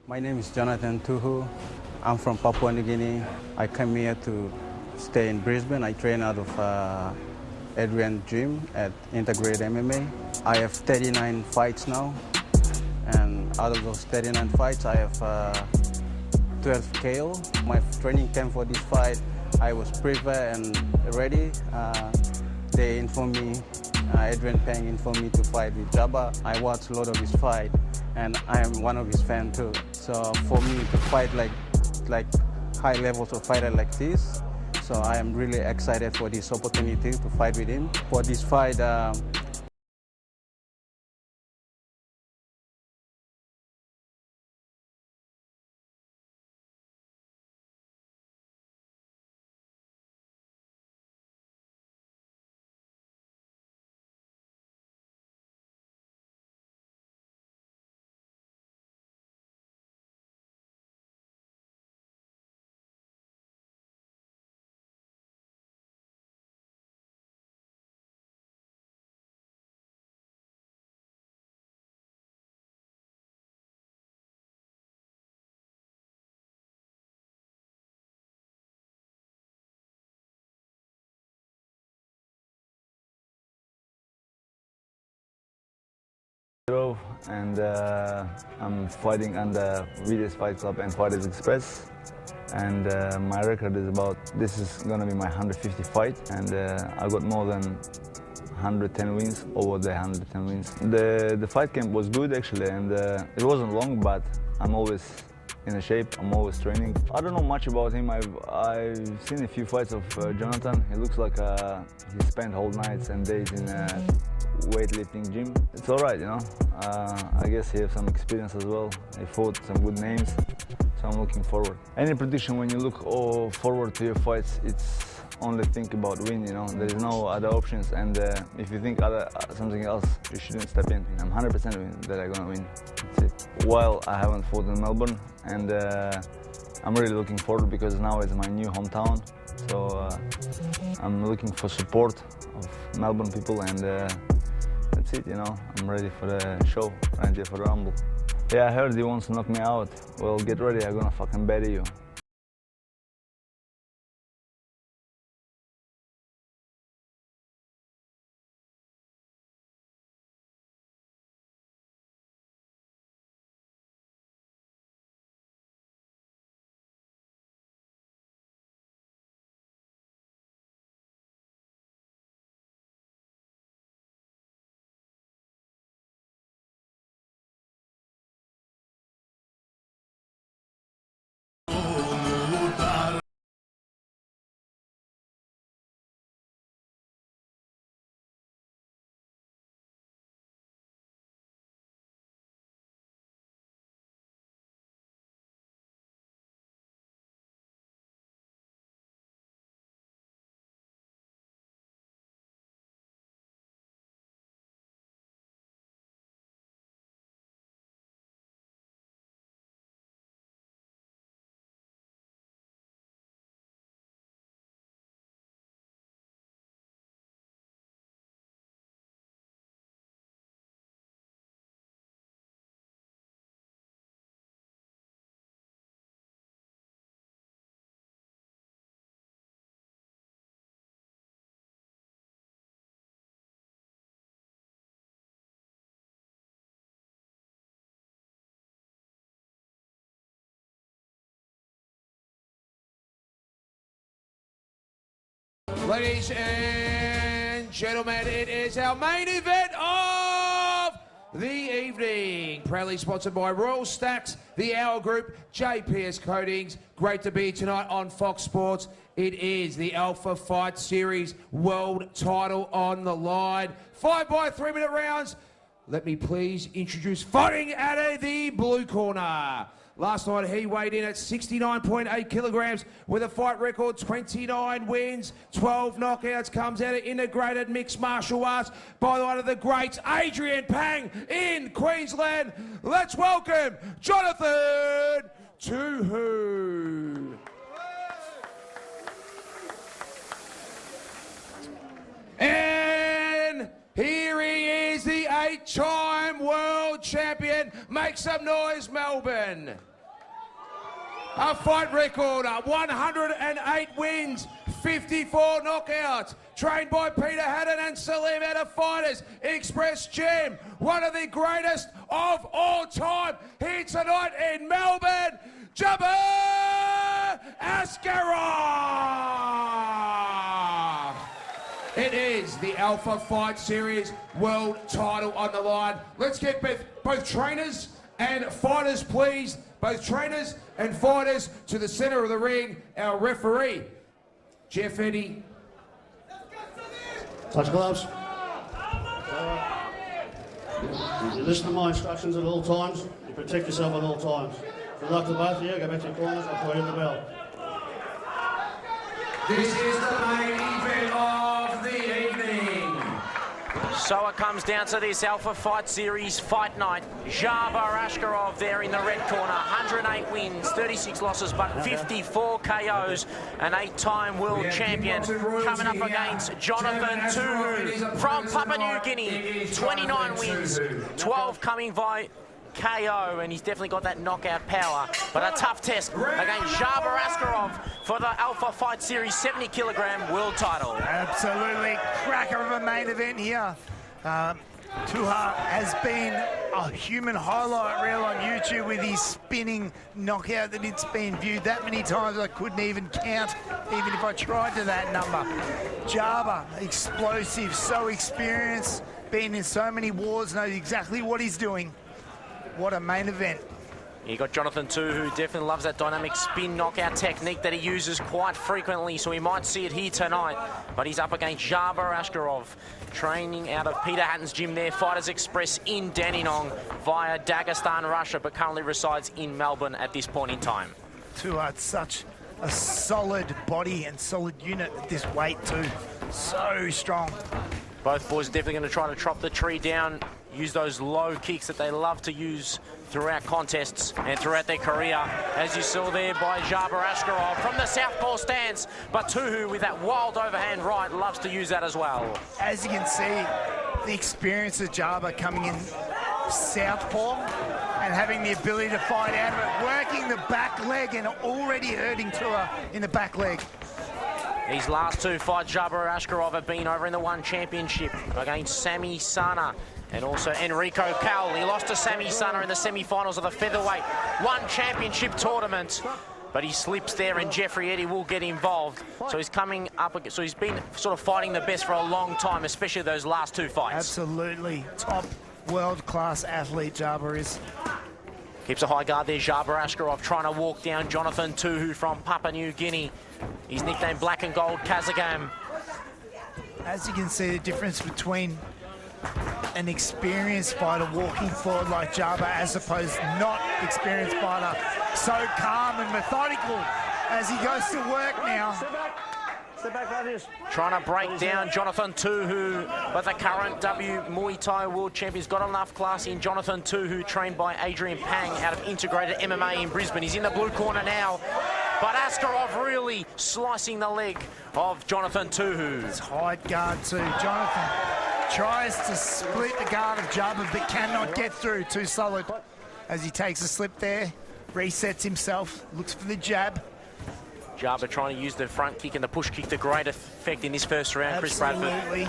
My name is Jonathon Tuhu. I'm from Papua New Guinea. I came here to stay in Brisbane. I train out of Adrian Gym at Integrated MMA. I have 39 fights now, and out of those 39 fights, I have 12 KO. My training camp for this fight, I was prepared and ready. They informed me, Adrian Peng informed me to fight with Dzhabar. I watched a lot of his fight, and I am one of his fans too. So for me to fight like high levels of fighter like this, so I am really excited for this opportunity to fight with him. For this fight, And I'm fighting under Vides Fight Club and Fighters Express, and my record is this is gonna be my 150 fight, and I got more than 110 wins, over the 110 wins. The fight camp was good actually, and it wasn't long, but I'm always in a shape, I'm always training. I don't know much about him. I've seen a few fights of Jonathon. He looks like he spent whole nights and days in a weightlifting gym. It's all right, you know. I guess he has some experience as well. He fought some good names, so I'm looking forward. Any prediction, when you look forward to your fights, it's only think about win, you know. There is no other options, and if you think something else, you shouldn't step in. I'm 100% that I'm gonna win. That's it. While I haven't fought in Melbourne, and I'm really looking forward because now it's my new hometown. So I'm looking for support of Melbourne people, and that's it, you know. I'm ready for the show, ready for the Rumble. Yeah, I heard he wants to knock me out. Well, get ready, I'm gonna fucking bury you. Ladies and gentlemen, it is our main event of the evening. Proudly sponsored by Royal Stacks, the Hour Group, JPS Coatings. Great to be here tonight on Fox Sports. It is the Alpha Fight Series World Title on the line. 5 by 3 minute rounds. Let me please introduce fighting out of the blue corner. Last night he weighed in at 69.8 kilograms with a fight record, 29 wins, 12 knockouts, comes out of integrated mixed martial arts by one of the greats, Adrian Peng in Queensland. Let's welcome Jonathon Tuhu. And here he is, the 8-time world champion. Make some noise, Melbourne. A fight record, 108 wins, 54 knockouts. Trained by Peter Haddon and Salim out of Fighters Express Gym. One of the greatest of all time here tonight in Melbourne, Dzhabar Askerov. It is the Alpha Fight Series world title on the line. Let's get both trainers and fighters, please. Both trainers and fighters to the centre of the ring. Our referee, Jeff Eddy. Touch gloves. You listen to my instructions at all times. You protect yourself at all times. Good luck to both of you. Go back to your corners. I'll put in the bell. This is the main event of the evening. So it comes down to this Alpha Fight Series fight night. Dzhabar Askerov there in the red corner. 108 wins, 36 losses, but 54 KOs. An 8-time world champion coming up against Jonathon Tuhu from Papua New Guinea. 29 wins, 12 coming by KO, and he's definitely got that knockout power. But a tough test against Dzhabar Askerov for the Alpha Fight Series 70-kilogram world title. Absolutely cracker of a main event here. Tuhu has been a human highlight reel on YouTube with his spinning knockout that it's been viewed that many times I couldn't even count, even if I tried to that number. Dzhabar, explosive, so experienced, been in so many wars, knows exactly what he's doing. What a main event. You got Jonathon Tuhu, who definitely loves that dynamic spin knockout technique that he uses quite frequently, so we might see it here tonight. But he's up against Dzhabar Askerov, training out of Peter Hatton's gym there, Fighters Express in Dandenong via Dagestan, Russia, but currently resides in Melbourne at this point in time. Tuhu had such a solid body and solid unit at this weight too. So strong. Both boys are definitely going to try to chop the tree down, use those low kicks that they love to use throughout contests and throughout their career, as you saw there by Dzhabar Askerov from the southpaw stance. But Tuhu, with that wild overhand right, loves to use that as well. As you can see, the experience of Dzhabar coming in southpaw and having the ability to fight out of it, working the back leg and already hurting Tuhu in the back leg. These last two fights, Dzhabar Askerov have been over in the One Championship against Sami Sana and also Enrico Cal. He lost to Sami Sana in the semi-finals of the featherweight One Championship tournament, but he slips there and Jeffrey Eddy will get involved. So he's coming up, so he's been sort of fighting the best for a long time, especially those last two fights. Absolutely. Top world-class athlete Dzhabar is. Keeps a high guard there, Dzhabar Askerov trying to walk down Jonathon Tuhu from Papua New Guinea. He's nicknamed Black and Gold Kazagam. As you can see, the difference between an experienced fighter walking forward like Dzhabar as opposed to not experienced fighter. So calm and methodical as he goes to work now. Step back like this. Trying to break down Jonathon Tuhu, but the current Muay Thai world champion's got enough class in Jonathon Tuhu, trained by Adrian Pang out of Integrated MMA in Brisbane. He's in the blue corner now, but Askerov really slicing the leg of Jonathon Tuhu. It's high guard too. Jonathon tries to split the guard of Dzhabar but cannot get through. Too solid as he takes a slip there, resets himself, looks for the jab. Dzhabar trying to use the front kick and the push kick to great effect in this first round, Chris Bradford. Absolutely.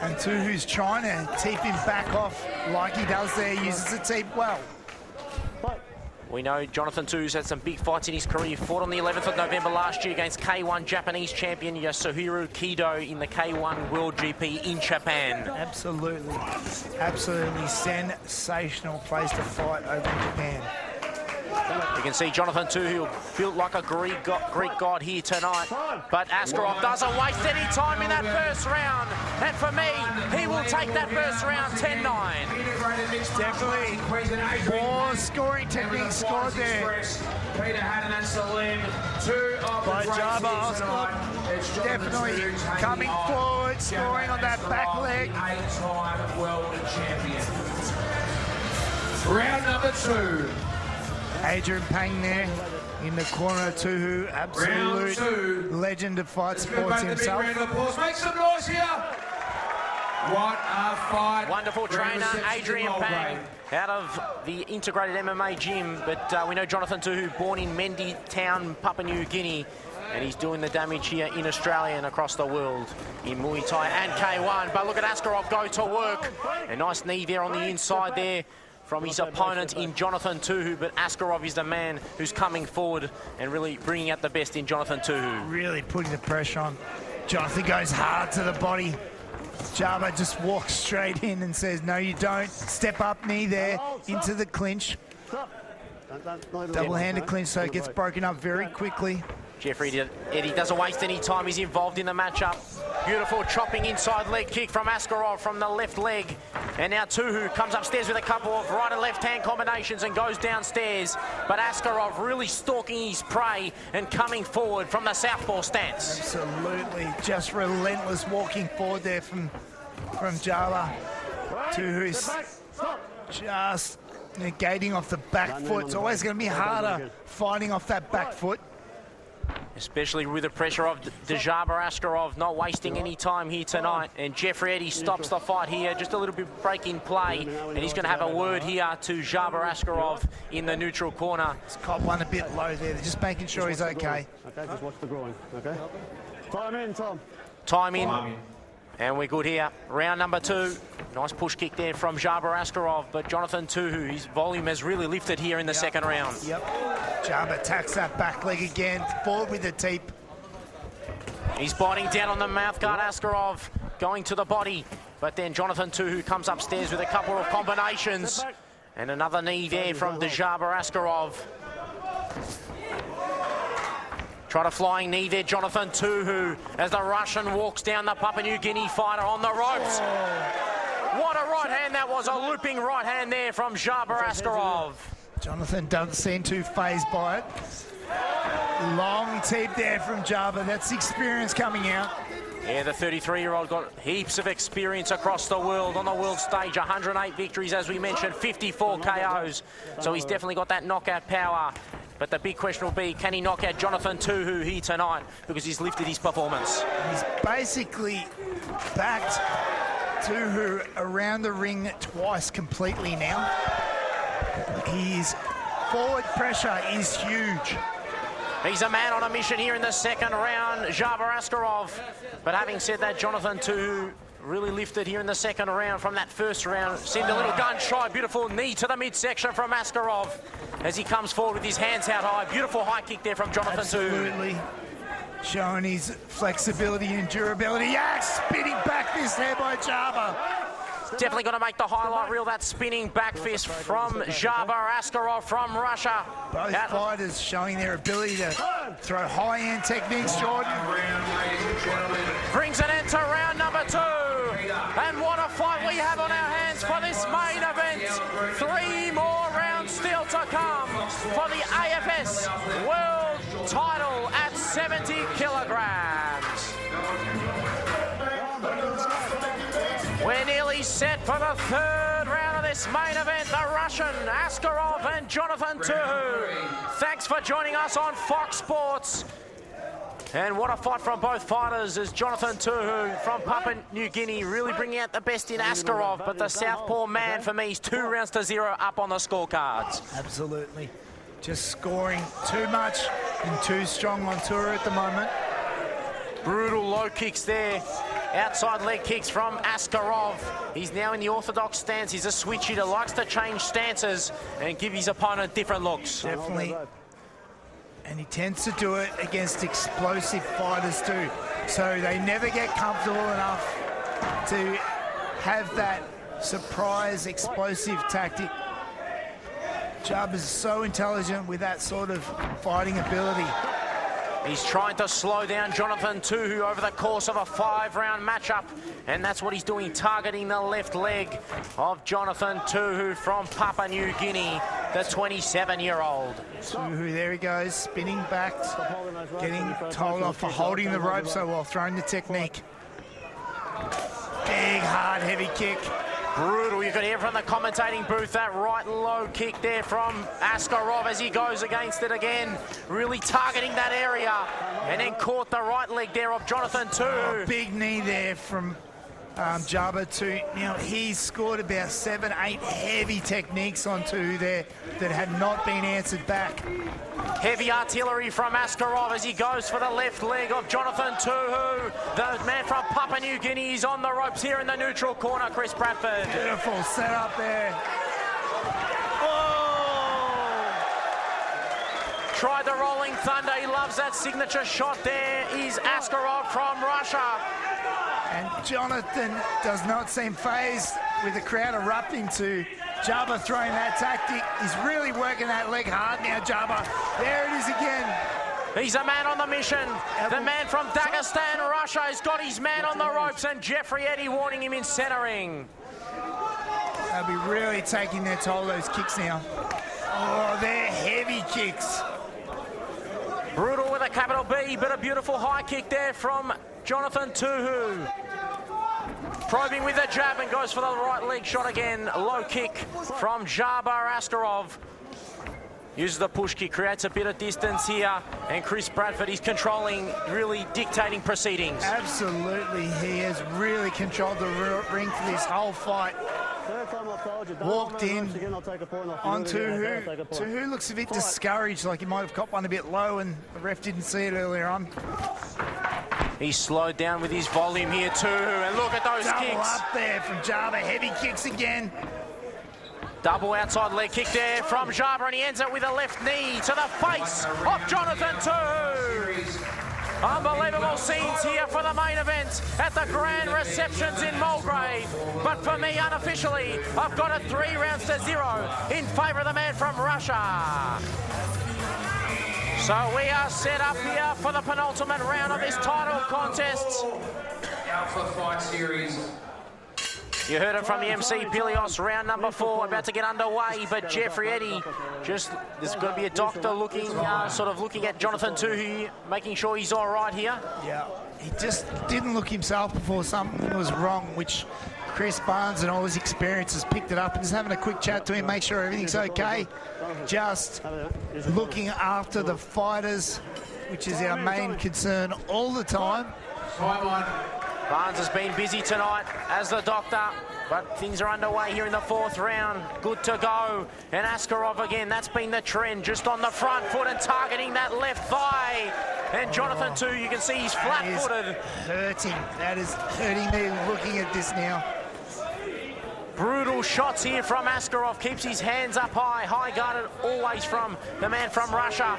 And Tuhu's trying to teep him back off like he does there, uses the teep well. We know Jonathon Tuhu's had some big fights in his career. He fought on the 11th of November last year against K1 Japanese champion Yasuhiro Kido in the K1 World GP in Japan. Absolutely. Absolutely sensational place to fight over in Japan. You can see Jonathon Tuhu built like a Greek god here tonight, but Askerov doesn't waste any time in that first round, and for me, he will take that first round 10-9. Definitely more scoring techniques scored there Peter Haddon and Salim, two of the by greats Dzhabar here tonight. Askerov. It's Jonathon Definitely Tuhu taking coming on forward, scoring on that back leg. 8-time world champion. Round number 2. Adrian Pang there in the corner. Tuhu, absolute legend of fight sports himself. Round of applause. Make some noise here. What a fight. Wonderful trainer, Represents Adrian the Pang, Mulgrave. out of the integrated MMA gym. But we know Jonathon Tuhu, born in Mendi Town, Papua New Guinea, and he's doing the damage here in Australia and across the world in Muay Thai and K1. But look at Askerov go to work. A nice knee there on the inside there from his opponent in Jonathon Tuhu, but Askerov is the man who's coming forward and really bringing out the best in Jonathon Tuhu. Really putting the pressure on. Jonathan goes hard to the body. Dzhabar just walks straight in and says, no, you don't. Step up, knee there, into the clinch. Double-handed clinch, so it gets broken up very quickly. Jeffrey Eddie doesn't waste any time. He's involved in the matchup. Beautiful chopping inside leg kick from Askerov from the left leg. And now Tuhu comes upstairs with a couple of right and left hand combinations and goes downstairs. But Askerov really stalking his prey and coming forward from the southpaw stance. Absolutely, just relentless walking forward there from Dzhabar. Tuhu's just negating off the back foot. It's always going to be harder fighting off that back foot. Especially with the pressure of Dzhabar Askerov not wasting any time here tonight. And Jeffrey Eddie stops the fight here, just a little bit break in play. And he's going to have a word here to Dzhabar Askerov in the neutral corner. He's caught one a bit low there. They're just making sure he's okay. Okay, just watch the groin, okay? Time in, Tom. Time in. And we're good here. Round number 2. Nice push kick there from Dzhabar Askerov, but Jonathon Tuhu, his volume has really lifted here in the second round. Yep. Dzhabar attacks that back leg again, forward with the teep. He's biting down on the mouthguard, Askerov going to the body, but then Jonathon Tuhu comes upstairs with a couple of combinations. And another knee there from Dzhabar Askerov. Try a flying knee there, Jonathon Tuhu, as the Russian walks down the Papua New Guinea fighter on the ropes. What a right hand that was, a looping right hand there from Dzhabar Askerov. Jonathon doesn't seem too phased by it. Long teep there from Dzhabar. That's experience coming out. Yeah, the 33-year-old got heaps of experience across the world, on the world stage. 108 victories, as we mentioned, 54 KOs. So he's definitely got that knockout power. But the big question will be, can he knock out Jonathon Tuhu here tonight? Because he's lifted his performance. He's basically backed Tuhu around the ring twice completely now. His forward pressure is huge. He's a man on a mission here in the second round, Dzhabar Askerov. But having said that, Jonathon Tuhu really lifted here in the second round from that first round. Seemed a little gun shy. Beautiful knee to the midsection from Askerov as he comes forward with his hands out high. Beautiful high kick there from Jonathon Tuhu. Absolutely. Showing his flexibility and durability. Yeah, spinning back fist there by Dzhabar. Definitely going to make the highlight reel, that spinning back fist from Dzhabar Askerov from Russia. Both fighters showing their ability to throw high-end techniques, Jordan. Brings an end to round number 2. And what a fight we have on our hands for this main event. 3 more rounds still to come for the AFS World title at 70 kilograms. We're nearly set for the 3rd round of this main event. The Russian, Askerov and Jonathon Tuhu. Thanks for joining us on Fox Sports. And what a fight from both fighters as Jonathon Tuhu from Papua New Guinea really bringing out the best in Askerov. But the southpaw man for me is 2 rounds to 0 up on the scorecards. Absolutely. Just scoring too much and too strong on Tuhu at the moment. Brutal low kicks there. Outside leg kicks from Askerov. He's now in the orthodox stance. He's a switch hitter, likes to change stances and give his opponent different looks. Definitely. And he tends to do it against explosive fighters too. So they never get comfortable enough to have that surprise explosive tactic. Dzhabar is so intelligent with that sort of fighting ability. He's trying to slow down Jonathon Tuhu over the course of a 5-round matchup, and that's what he's doing, targeting the left leg of Jonathon Tuhu from Papua New Guinea, the 27-year-old. Tuhu, there he goes, spinning back, getting told off for holding the rope so well, throwing the technique. Big, hard, heavy kick. Brutal. You could hear from the commentating booth that right low kick there from Askerov as he goes against it again. Really targeting that area. And then caught the right leg there of Jonathon Tuhu. Big knee there from Dzhabar to, he's scored about 7, 8 heavy techniques on Tuhu there that had not been answered back. Heavy artillery from Askerov as he goes for the left leg of Jonathon Tuhu. The man from Papua New Guinea is on the ropes here in the neutral corner, Chris Bradford. Beautiful setup there. Tried the rolling thunder. He loves that signature shot. There is Askerov from Russia. And Jonathon does not seem phased with the crowd erupting to Dzhabar throwing that tactic. He's really working that leg hard now, Dzhabar. There it is again. He's a man on the mission. The man from Dagestan, Russia, has got his man on the ropes, and Jeffrey Eddy warning him in centering. They'll be really taking their toll, those kicks now. Oh, they're heavy kicks. Brutal with a capital B, but a beautiful high kick there from Jonathon Tuhu. Probing with the jab and goes for the right leg shot again. Low kick from Dzhabar Askerov. Uses the push kick, creates a bit of distance here. And Chris Bradford is controlling, really dictating proceedings. Absolutely, he has really controlled the ring for this whole fight. Walked in on Tuhu. Tuhu looks a bit discouraged, like he might have caught one a bit low and the ref didn't see it earlier on. He's slowed down with his volume here too, and look at those Double kicks. up there from Dzhabar, heavy kicks again. Double outside leg kick there from Dzhabar, and he ends it with a left knee to the face of Jonathon Tuhu. Unbelievable scenes here for the main event at the Grand Receptions in Mulgrave. But for me, unofficially, I've got it 3 rounds to 0 in favour of the man from Russia. So we are set up here for the penultimate round of this title contest. Alpha Fight Series. You heard it from the MC, Pilios, round number 4, about to get underway, but Jeffrey Eddy, there's got to be a doctor looking, looking at Jonathon Tuhu, making sure he's all right here. Yeah, he just didn't look himself before something was wrong, which Chris Barnes and all his experiences picked it up, and just having a quick chat to him, make sure everything's okay. Just looking after the fighters, which is our main concern all the time. Barnes has been busy tonight as the doctor, but things are underway here in the 4th round. Good to go. And Askerov again, that's been the trend, just on the front foot and targeting that left thigh. And Jonathon too, you can see he's flat-footed. That is hurting me looking at this now. Brutal shots here from Askerov, keeps his hands up high, high guarded always from the man from Russia.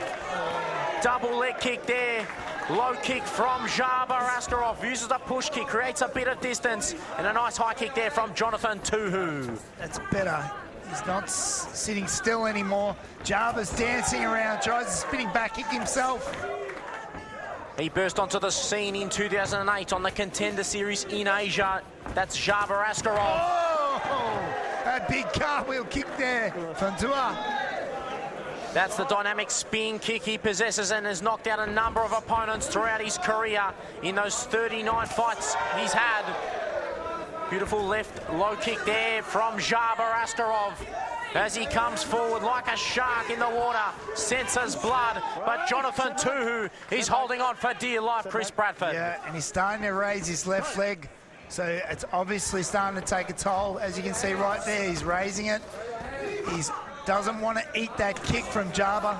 Double leg kick there. Low kick from Dzhabar Askerov, uses a push kick, creates a bit of distance, and a nice high kick there from Jonathon Tuhu. That's better. He's not sitting still anymore. Dzhabar's dancing around, tries to spinning back kick himself. He burst onto the scene in 2008 on the Contender Series in Asia. That's Dzhabar Askerov. Oh, a big cartwheel kick there from Tuhu. That's the dynamic spin kick he possesses and has knocked out a number of opponents throughout his career in those 39 fights he's had. Beautiful left low kick there from Dzhabar Askerov as he comes forward like a shark in the water, senses blood, but Jonathon Tuhu is holding on for dear life, Chris Bradford. Yeah, and he's starting to raise his left leg, so it's obviously starting to take a toll. As you can see right there, he's raising it. He's doesn't want to eat that kick from Dzhabar.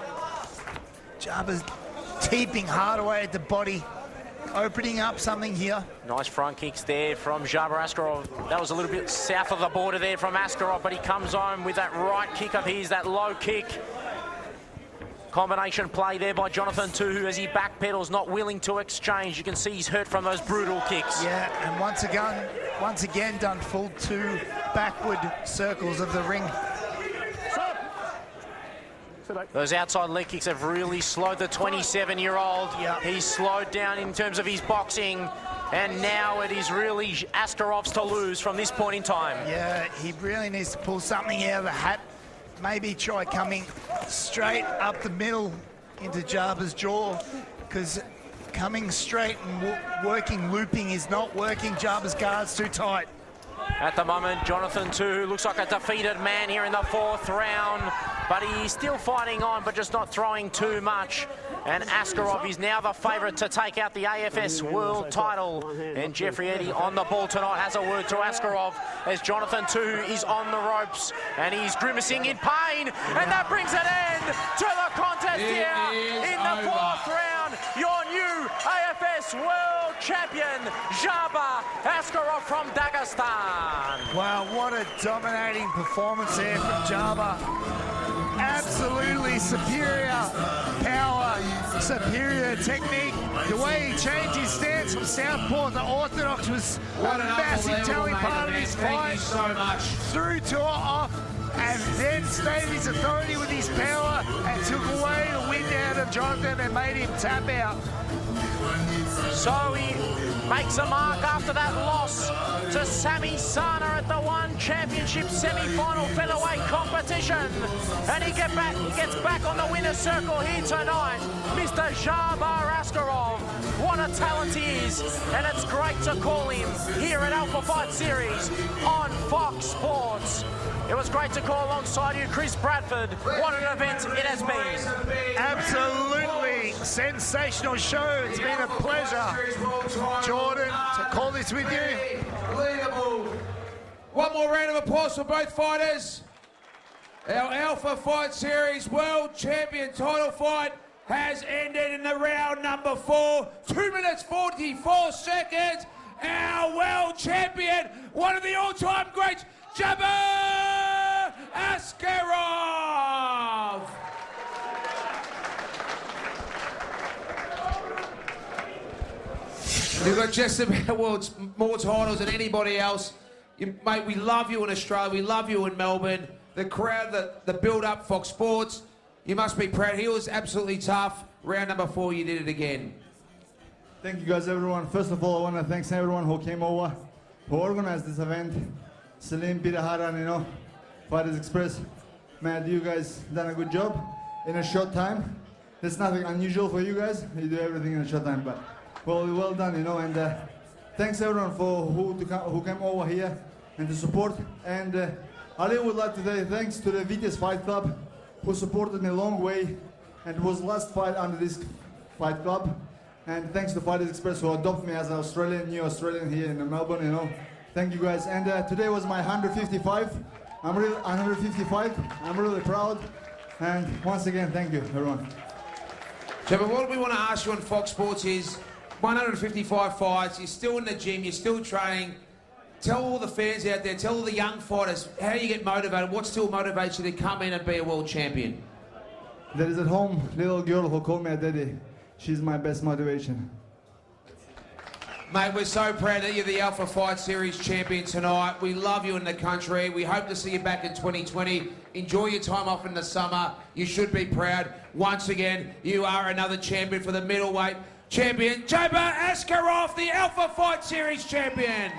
Djabar's teeping hard away at the body, opening up something here. Nice front kicks there from Dzhabar Askerov. That was a little bit south of the border there from Askerov, but he comes home with that right kick of his, that low kick. Combination play there by Jonathon Tuhu as he backpedals, not willing to exchange. You can see he's hurt from those brutal kicks. Yeah, and once again done full 2 backward circles of the ring. Those outside leg kicks have really slowed the 27-year-old. Yep. He's slowed down in terms of his boxing, and now it is really Askerov's to lose from this point in time. Yeah, he really needs to pull something out of the hat. Maybe try coming straight up the middle into Djabar's jaw, because coming straight and working looping is not working. Djabar's guard's too tight. At the moment, Jonathon Tuhu looks like a defeated man here in the 4th round. but he's still fighting on, but just not throwing too much. And Askerov is now the favourite to take out the AFS World title. And Jeffrey Eddy on the ball tonight has a word to Askerov as Jonathon Tuhu is on the ropes and he's grimacing in pain. And that brings an end to the contest here in the fourth round. Your new AFS World Champion, Dzhabar Askerov from Dagestan. Wow, what a dominating performance there from Dzhabar. Absolutely superior power, superior technique. The way he changed his stance from southpaw to orthodox was a massive telling part of his fight. Thank you so much. Threw Tuhu off and then stated his authority with his power and took away the wind out of Jonathon and made him tap out. So he makes a mark after that loss to Sami Sana at the One Championship semi-final featherweight competition. And he gets back on the winner's circle here tonight. Mr. Dzhabar Askerov. What a talent he is. And it's great to call him here at Alpha Fight Series on Fox Sports. It was great to call alongside you, Chris Bradford. What an event it has been. Absolutely sensational show. It's been a pleasure, Jordan, to call this with you. One more round of applause for both fighters. Our Alpha Fight Series World Champion title fight has ended in the round number 4. 2 minutes 44 seconds. Our world champion, one of the all-time greats, Dzhabar Askerov. You've got just about more titles than anybody else. Mate, we love you in Australia. We love you in Melbourne. The crowd, the build-up, Fox Sports. You must be proud. He was absolutely tough. Round number 4, you did it again. Thank you guys, everyone. First of all, I want to thank everyone who came over, who organized this event. Salim, Peter Haran, Fighters Express. Man, you guys done a good job in a short time. There's nothing unusual for you guys. You do everything in a short time, but well done, and thanks everyone for who came over here and to support. And I really would like to say thanks to the Vitesse Fight Club who supported me a long way and was last fight under this fight club. And thanks to Fighters Express who adopted me as an Australian, new Australian here in Melbourne, Thank you guys. And today was my 155. I'm really proud. And once again, thank you, everyone. Dzhabar, what we want to ask you on Fox Sports is 155 fights, you're still in the gym, you're still training. Tell all the fans out there, tell all the young fighters how you get motivated, what still motivates you to come in and be a world champion? There is at home little girl who called me a daddy. She's my best motivation. Mate, we're so proud that you're the Alpha Fight Series champion tonight. We love you in the country. We hope to see you back in 2020. Enjoy your time off in the summer. You should be proud. Once again, you are another champion for the middleweight champion, Dzhabar Askerov, the Alpha Fight Series champion.